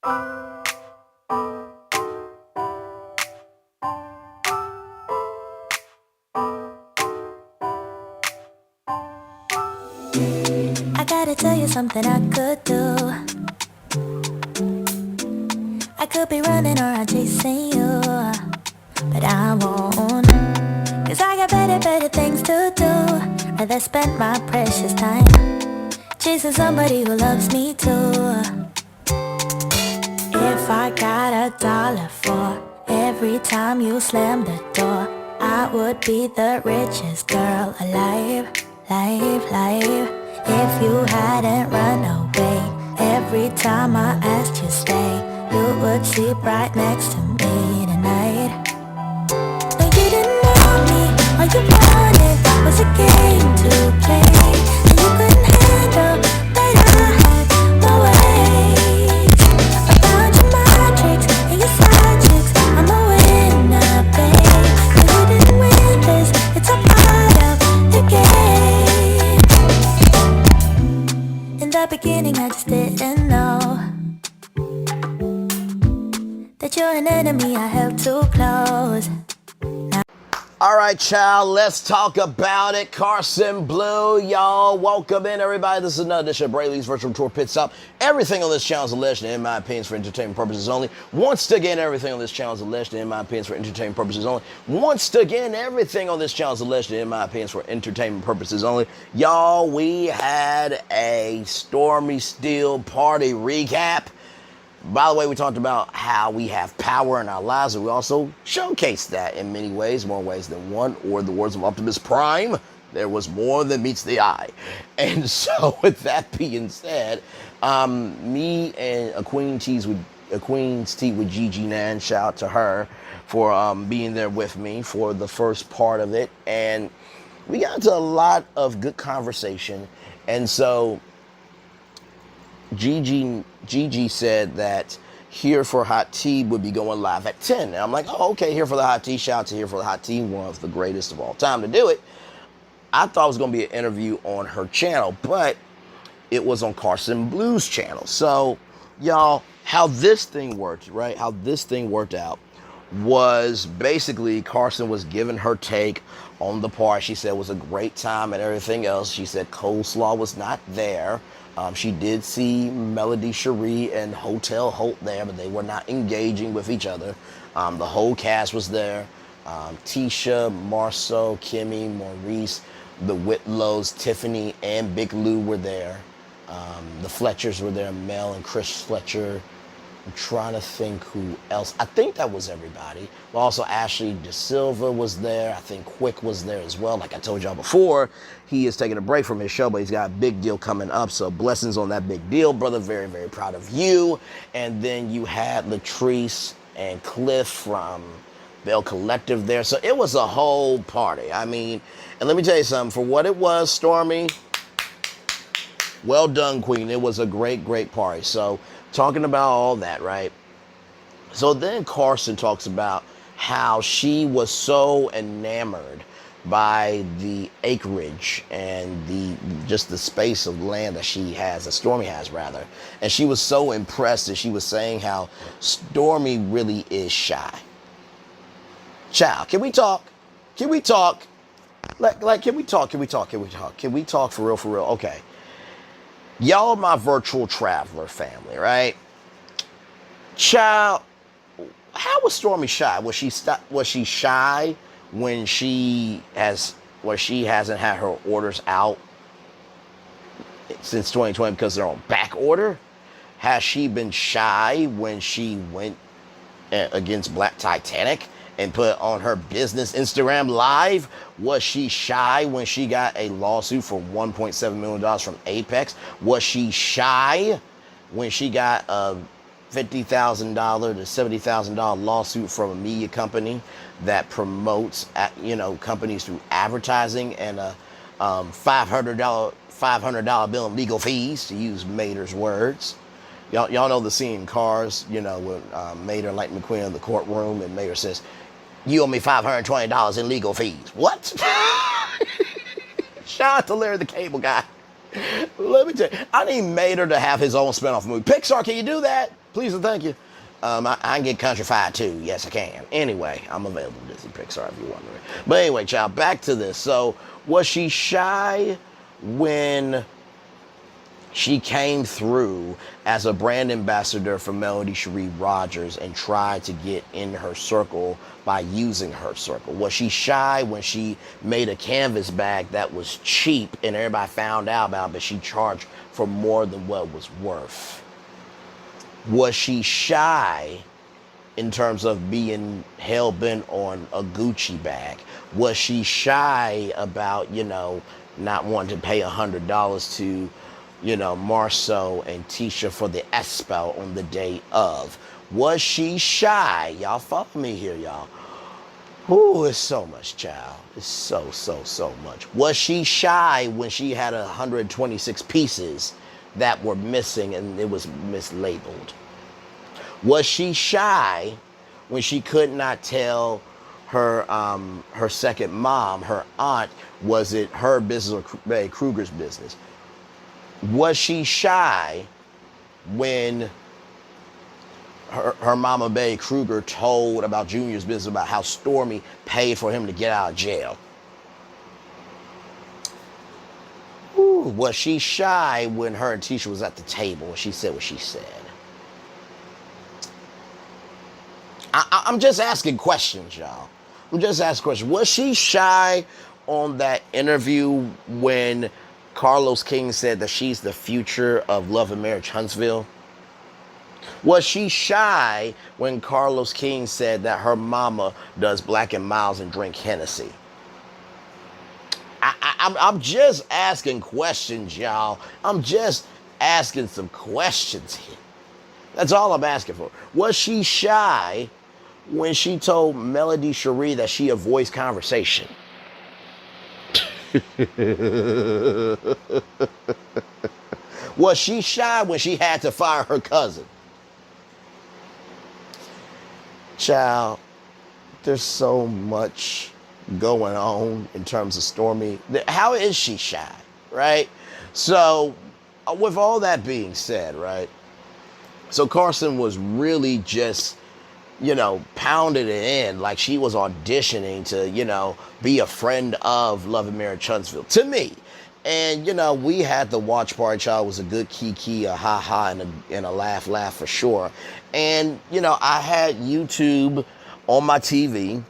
I gotta tell you something I could do. I could be running around chasing you, but I won't. Cause I got better things to do. Rather spend my precious time chasing somebody who loves me too. If I got $1 for every time you slam the door, I would be the richest girl alive, live. If you hadn't run away every time I asked you stay, you would sleep right next to me tonight. No, you didn't want me, all you wanted was a game to play, and you couldn't handle that I had my ways. I found your magics and your side chicks, I'm a winner, babe. No, you didn't win this, it's a part of the game. In the beginning I just didn't know that you're an enemy I held too close. All right, child, let's talk about it. Karson, bleu, y'all. Welcome in, everybody. This is another edition of Brayley's Virtual Tour Pit Stop. Everything on this channel is alleged, and in my opinion, is for entertainment purposes only. Once again, everything on this channel is alleged, and in my opinion, is for entertainment purposes only. Once again, everything on this channel is alleged, and in my opinion, is for entertainment purposes only. Y'all, we had a Stormy Steel party recap. By the way, we talked about how we have power in our lives, and we also showcased that in many ways, more ways than one, or the words of Optimus Prime, there was more than meets the eye. And so, with that being said, me and a Queen's Tea with Gigi Nan, shout out to her for being there with me for the first part of it, and we got into a lot of good conversation. And so Gigi said that Here for Hot Tea would be going live at 10. And I'm like, oh, okay, Here for the Hot Tea. Shout out to Here for the Hot Tea, one of the greatest of all time to do it. I thought it was going to be an interview on her channel, but it was on Karson Blue's channel. So, y'all, how this thing worked, right? How this thing worked out was basically Karson was giving her take on the part. She said it was a great time and everything else. She said Coleslaw was not there. She did see Melody Cherie and Hotel Holt there, but they were not engaging with each other. The whole cast was there. Tisha, Marceau, Kimmy, Maurice, the Whitlows, Tiffany, and Big Lou were there. The Fletchers were there, Mel and Chris Fletcher. I'm trying to think who else. I think that was everybody. But also Ashley De Silva was there. I think Quick was there as well. Like I told y'all before, he is taking a break from his show, but he's got a big deal coming up. So blessings on that big deal, brother. Very, very proud of you. And then you had Latrice and Cliff from Bell Collective there. So it was a whole party. I mean, and let me tell you something. For what it was, Stormy, well done, Queen. It was a great, great party. So talking about all that, right? So then Karson talks about how she was so enamored by the acreage and just the space of land that she has, that Stormy has rather. And she was so impressed that she was saying how Stormy really is shy. Child, can we talk? Can we talk? Like, can we talk? Can we talk? Can we talk? Can we talk for real? For real? Okay. Y'all my virtual traveler family, right? Child, how was Stormy shy? Was she shy when she hasn't had her orders out since 2020 because they're on back order? Has she been shy when she went against Black Titanic and put on her business Instagram live? Was she shy when she got a lawsuit for $1.7 million from Apex? Was she shy when she got a $50,000 to $70,000 lawsuit from a media company that promotes, companies through advertising and a $500 bill in legal fees, to use Mater's words? Y'all know the scene in Cars, when Mater and Lightning McQueen in the courtroom, and Mater says, "You owe me $520 in legal fees." What? Shout out to Larry the Cable Guy. Let me tell you, I need Mater to have his own spinoff movie. Pixar, can you do that? Please and thank you. I can get countrified too. Yes, I can. Anyway, I'm available to Disney Pixar if you're wondering. But anyway, child, back to this. So, was she shy when she came through as a brand ambassador for Melody Cherie Rogers and tried to get in her circle by using her circle? Was she shy when she made a canvas bag that was cheap and everybody found out about it, but she charged for more than what it was worth? Was she shy in terms of being hell-bent on a Gucci bag? Was she shy about, not wanting to pay $100 to, Marceau and Tisha for the Expo on the day of? Was she shy? Y'all follow me here, y'all. Ooh, it's so much, child. It's so much. Was she shy when she had 126 pieces that were missing and it was mislabeled? Was she shy when she could not tell her second mom, her aunt, was it her business or Bay Kruger's business? Was she shy when her mama Bay Kruger told about Junior's business about how Stormi paid for him to get out of jail? Ooh, was she shy when her and Tisha was at the table and she said what she said? I'm just asking questions, y'all. I'm just asking questions. Was she shy on that interview when Carlos King said that she's the future of Love and Marriage Huntsville? Was she shy when Carlos King said that her mama does Black and Miles and drink Hennessy? I'm just asking questions, y'all. I'm just asking some questions here. That's all I'm asking for. Was she shy when she told Melody Cherie that she avoids conversation? Was she shy when she had to fire her cousin? Child, there's so much going on in terms of Stormi. How is she shy, right? So, with all that being said, right? So Karson was really just, pounded it in like she was auditioning to, be a friend of Love and Marriage Huntsville to me. And, we had the watch party, child. It was a good kiki, a ha-ha, and a laugh for sure. And, I had YouTube on my TV,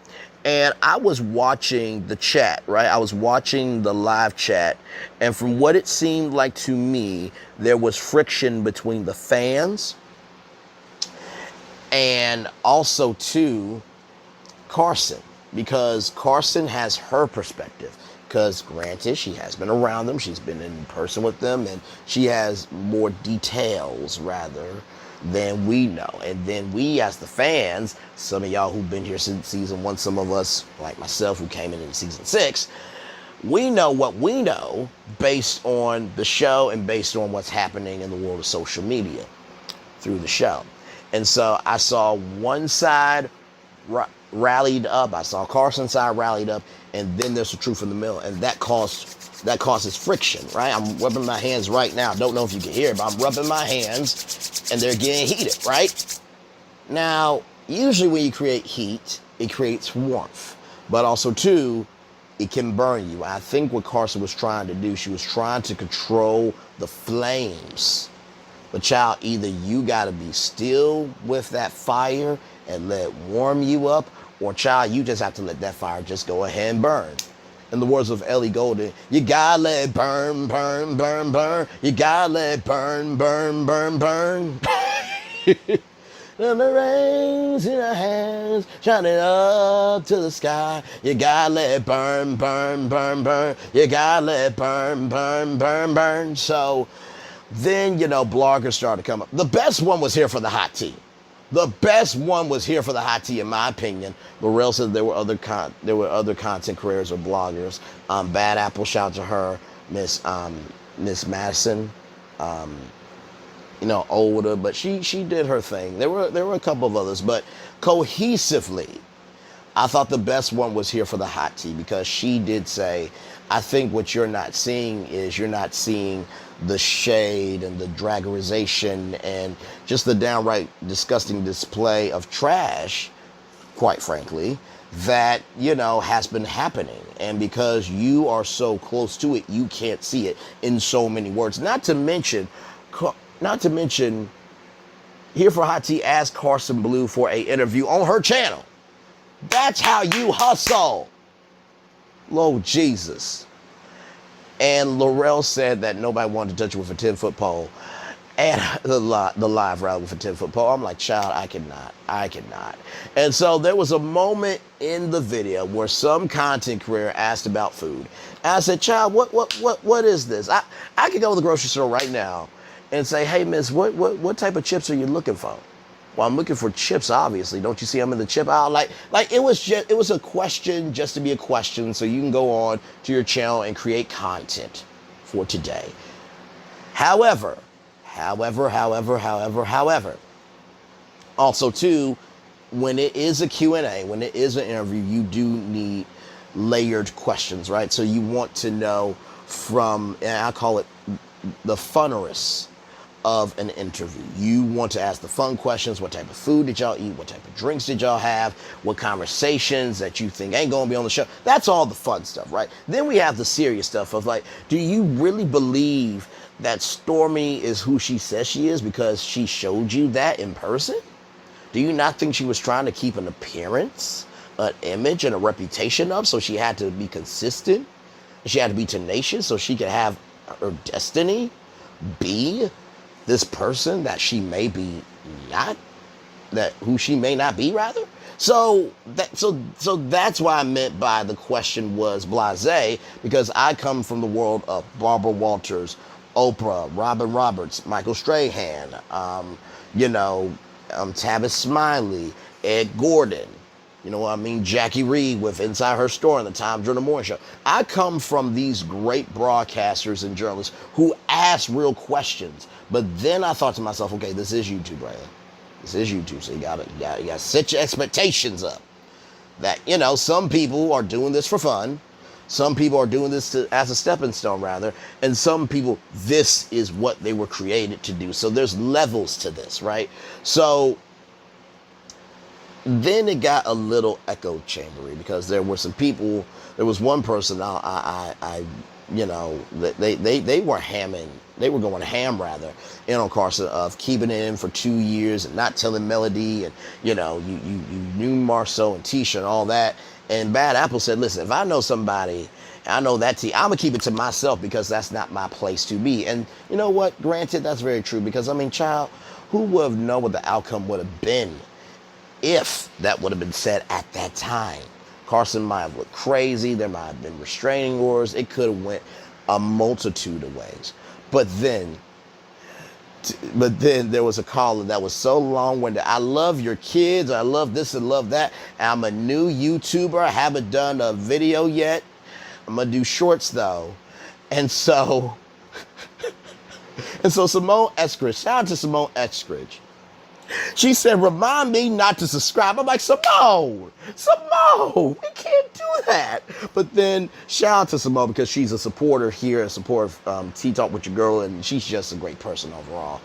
and I was watching the chat, right? I was watching the live chat, and from what it seemed like to me, there was friction between the fans and also, too, Karson, because Karson has her perspective. Because granted, she has been around them, she's been in person with them, and she has more details, rather, than we know. And then we, as the fans, some of y'all who've been here since season 1, some of us, like myself, who came in season 6, we know what we know based on the show and based on what's happening in the world of social media through the show. And so I saw one side rallied up, I saw Karson's side rallied up, and then there's the truth in the middle, and that causes friction, right? I'm rubbing my hands right now. Don't know if you can hear it, but I'm rubbing my hands, and they're getting heated, right? Now, usually when you create heat, it creates warmth, but also, too, it can burn you. I think what Karson was trying to do, she was trying to control the flames. But child, either you gotta be still with that fire and let it warm you up, or child, you just have to let that fire just go ahead and burn. In the words of Ellie Goulding, you gotta let it burn, burn, burn, burn. You gotta let it burn, burn, burn, burn. And the rains in our hands, shining up to the sky. You gotta let it burn, burn, burn, burn. You gotta let it burn, burn, burn, burn. So then, bloggers started to come up. The best one was here for the hot tea. The best one was here for the hot tea, in my opinion. Laurel said there were other content creators or bloggers. Bad Apple, shout out to her. Miss Madison, older, but she did her thing. There were a couple of others, but cohesively, I thought the best one was here for the hot tea, because she did say I think what you're not seeing is you're not seeing the shade and the dragorization and just the downright disgusting display of trash, quite frankly, that, has been happening. And because you are so close to it, you can't see it in so many words. Not to mention, Here for Hot Tea asked Karson Bleu for a interview on her channel. That's how you hustle. Lord Jesus. And Laurel said that nobody wanted to touch her with a 10-foot pole. And the live rally with a 10-foot pole. I'm like, child, I cannot. And so there was a moment in the video where some content creator asked about food. And I said, child, what is this? I could go to the grocery store right now and say, hey, miss, what type of chips are you looking for? Well, I'm looking for chips, obviously. Don't you see I'm in the chip aisle? Like it was a question just to be a question, so you can go on to your channel and create content for today. However, also too, when it is a Q&A, when it is an interview, you do need layered questions, right? So you want to know from, and I call it the funnerous of an interview. You want to ask the fun questions. What type of food did y'all eat? What type of drinks did y'all have? What conversations that you think ain't gonna be on the show? That's all the fun stuff, right? Then we have the serious stuff of like, do you really believe that Stormi is who she says she is because she showed you that in person? Do you not think she was trying to keep an appearance, an image, and a reputation up, so she had to be consistent? She had to be tenacious so she could have her destiny be this person that she may be not, that who she may not be, rather. So that's why I meant by the question was blasé, because I come from the world of Barbara Walters, Oprah, Robin Roberts, Michael Strahan, Tavis Smiley, Ed Gordon, Jackie Reed with Inside Her Story and the Time Journal Morning Show. I come from these great broadcasters and journalists who ask real questions. But then I thought to myself, okay, this is YouTube, right? This is YouTube, so you gotta set your expectations up. That, some people are doing this for fun. Some people are doing this as a stepping stone, rather. And some people, this is what they were created to do. So there's levels to this, right? So then it got a little echo chambery because there were some people, there was one person they were hamming, they were going ham rather, on Karson of keeping it in for 2 years and not telling Melody, and you knew Marceau and Tisha and all that. And Bad Apple said, listen, if I know somebody, I know that I'm gonna keep it to myself because that's not my place to be. And you know what? Granted, that's very true because child, who would have known what the outcome would have been if that would have been said at that time? Karson might have looked crazy. There might have been restraining orders. It could have went a multitude of ways. But then there was a caller that was so long-winded. I love your kids. I love this and love that. I'm a new YouTuber. I haven't done a video yet. I'm going to do shorts, though. And so Simone Eskridge, shout out to Simone Eskridge. She said, remind me not to subscribe. I'm like, Simone, we can't do that. But then shout out to Simone because she's a supporter here, a supporter of Tea Talk with Your Girl, and she's just a great person overall.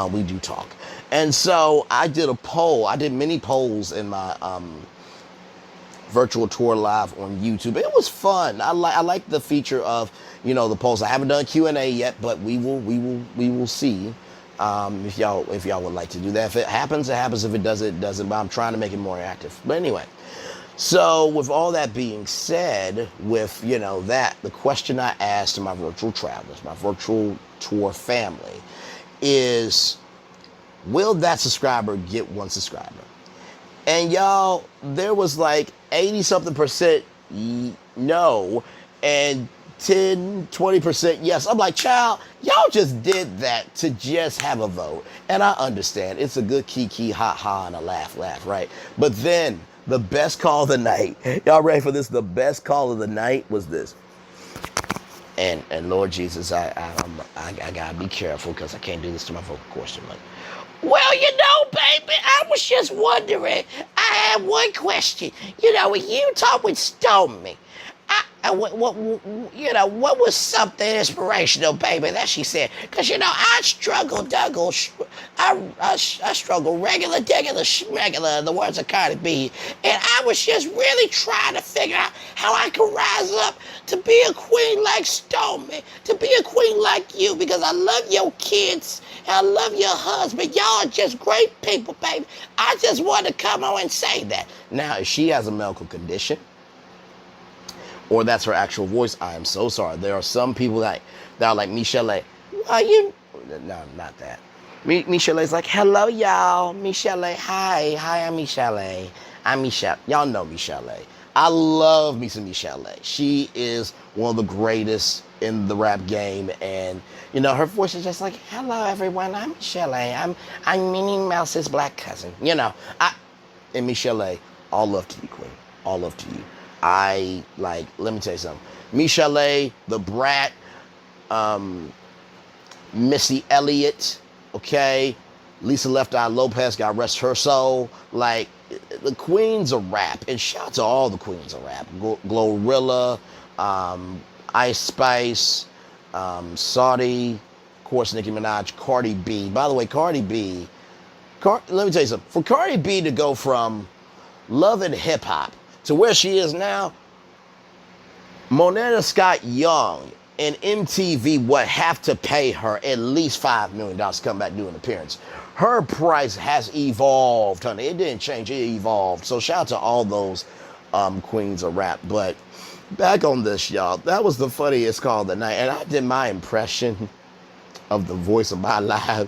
We do talk. And so I did a poll. I did many polls in my virtual tour live on YouTube. It was fun. I like the feature of, the polls. I haven't done Q&A yet, but we will see. If y'all would like to do that. If it happens, it happens. If it doesn't, it doesn't. But I'm trying to make it more active. But anyway, so with all that being said, with, the question I asked to my virtual travelers, my virtual tour family, is, will that subscriber get 1 subscriber? And y'all, there was like 80-something% no, and 10-20% yes. I'm like, child, y'all just did that to just have a vote. And I understand. It's a good kiki, ha, and a laugh, right? But then the best call of the night, y'all ready for this? The best call of the night was this. And Lord Jesus, I gotta be careful because I can't do this to my vocal cords too much. Well, baby, I was just wondering. I had one question. When you talk with Stormi, what was something inspirational, baby, that she said? Because, I struggle, Dougal, I struggle regular, degular, schmegular, in the words of Cardi B. And I was just really trying to figure out how I could rise up to be a queen like Stormi, to be a queen like you, because I love your kids and I love your husband. Y'all are just great people, baby. I just want to come on and say that. Now, if she has a medical condition, or that's her actual voice, I am so sorry. There are some people that are like Michelle. Why you? No, not that. Michelle's like, hello, y'all. Michelle, hi. Hi, I'm Michelle. I'm Michelle. Y'all know Michelle. I love me some Michelle. She is one of the greatest in the rap game. And, her voice is just like, hello, everyone. I'm Michelle. I'm Minnie Mouse's black cousin. And Michelle, all love to you, queen. All love to you. Let me tell you something. Michelle, the Brat, Missy Elliott, okay? Lisa Left Eye Lopez, God rest her soul. Like, the queens of rap. And shout out to all the queens of rap. Glorilla, Ice Spice, Saudi, of course, Nicki Minaj, Cardi B. By the way, Cardi B, let me tell you something. For Cardi B to go from Love and Hip Hop to where she is now, Monetta Scott Young and MTV would have to pay her at least $5 million to come back and do an appearance. Her price has evolved, honey. It didn't change, it evolved. So shout out to all those queens of rap. But back on this, y'all, that was the funniest call of the night. And I did my impression of the voice of my life.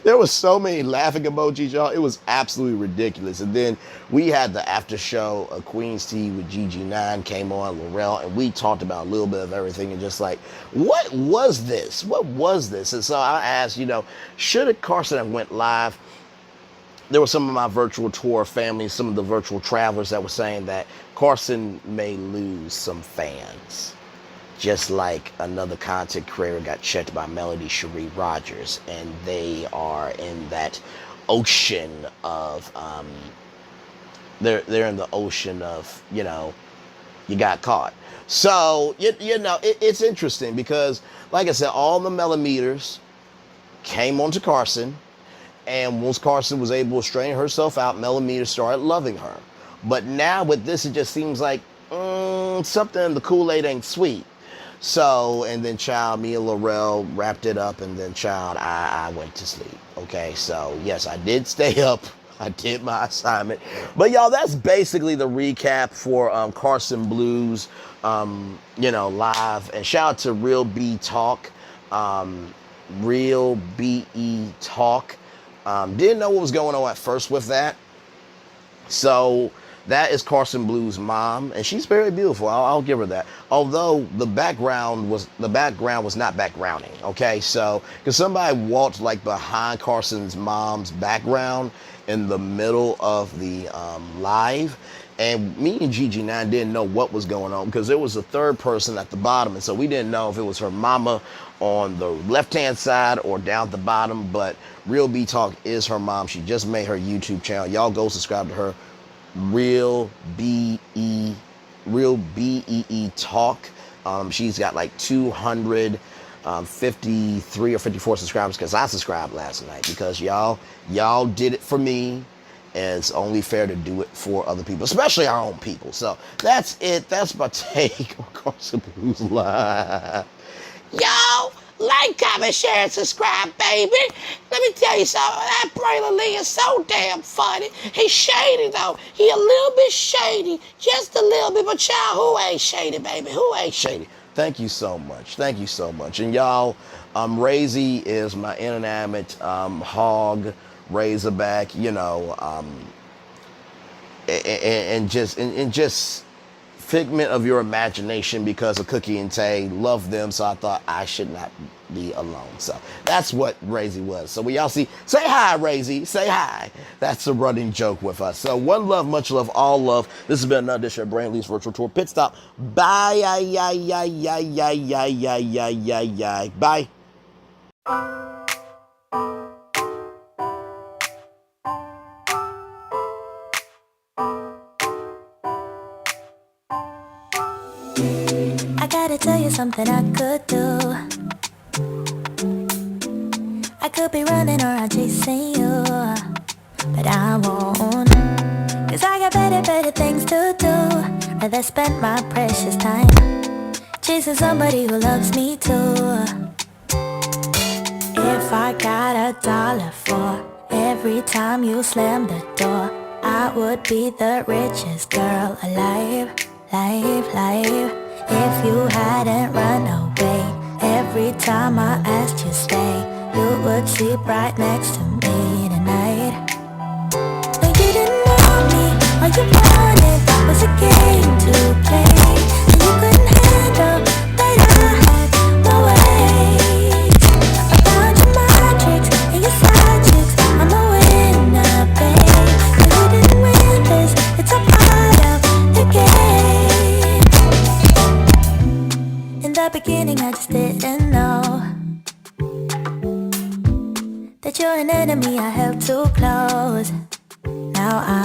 There was so many laughing emojis, y'all. It was absolutely ridiculous. And then we had the after show of Queen's Tea with GG9 came on, Laurel, and we talked about a little bit of everything and just like, what was this? What was this? And so I asked, should Karson have went live? There were some of my virtual tour family, some of the virtual travelers that were saying that Karson may lose some fans. Just like another content creator got checked by Melody Cherie Rogers, and they are in that ocean of, they're in the ocean of, you got caught. So, it's interesting because, like I said, all the millimeters came onto Karson, and once Karson was able to straighten herself out, millimeters started loving her. But now with this, it just seems like something in the Kool-Aid ain't sweet. So, and then child, me and Laurel wrapped it up, and then child, I went to sleep. Okay, so yes, I did stay up. I did my assignment. But y'all, that's basically the recap for Karson Blues, live. And shout out to Real B Talk, Real BE Talk. Didn't know what was going on at first with that. So that is Karson Blue's mom, and she's very beautiful. I'll give her that. Although the background was not backgrounding. Okay, so because somebody walked like behind Karson's mom's background in the middle of the live, and me and GG9 didn't know what was going on because there was a third person at the bottom, and so we didn't know if it was her mama on the left-hand side or down at the bottom. But Real B Talk is her mom. She just made her YouTube channel. Y'all go subscribe to her. Real BEE Talk. She's got like 253 or 54 subscribers because I subscribed last night because y'all did it for me, and it's only fair to do it for other people, especially our own people. So that's it. That's my take on Karson Blues Live. Y'all, like, comment, share, and subscribe, baby. Let me tell you something. That Braylon Lee is so damn funny. He's shady, though. He a little bit shady. Just a little bit. But y'all, who ain't shady, baby? Who ain't shady? Thank you so much. Thank you so much. And y'all, Razy is my inanimate hog, Razorback, and just figment of your imagination because of Cookie and Tay love them, so I thought I should not be alone. So that's what Razy was. So when y'all see, say hi, Razy, say hi. That's a running joke with us. So one love, much love, all love. This has been another edition of Brain Lee's Virtual Tour Pit Stop. Bye. Bye. gotta tell you something I could do. I could be running around chasing you, but I won't. Cause I got better things to do. Rather spend my precious time chasing somebody who loves me too. If I got $1 for every time you slam the door, I would be the richest girl alive, live. If you hadn't run away every time I asked you stay, you would sleep right next to me tonight. No, you didn't want me, all you wanted was a game to play, and you couldn't handle that I had my ways. I found your magic and your side chicks, I'm a winner, babe. No, you didn't win this, it's a part of the game. In the beginning I just didn't know that you're an enemy I held too close. Now I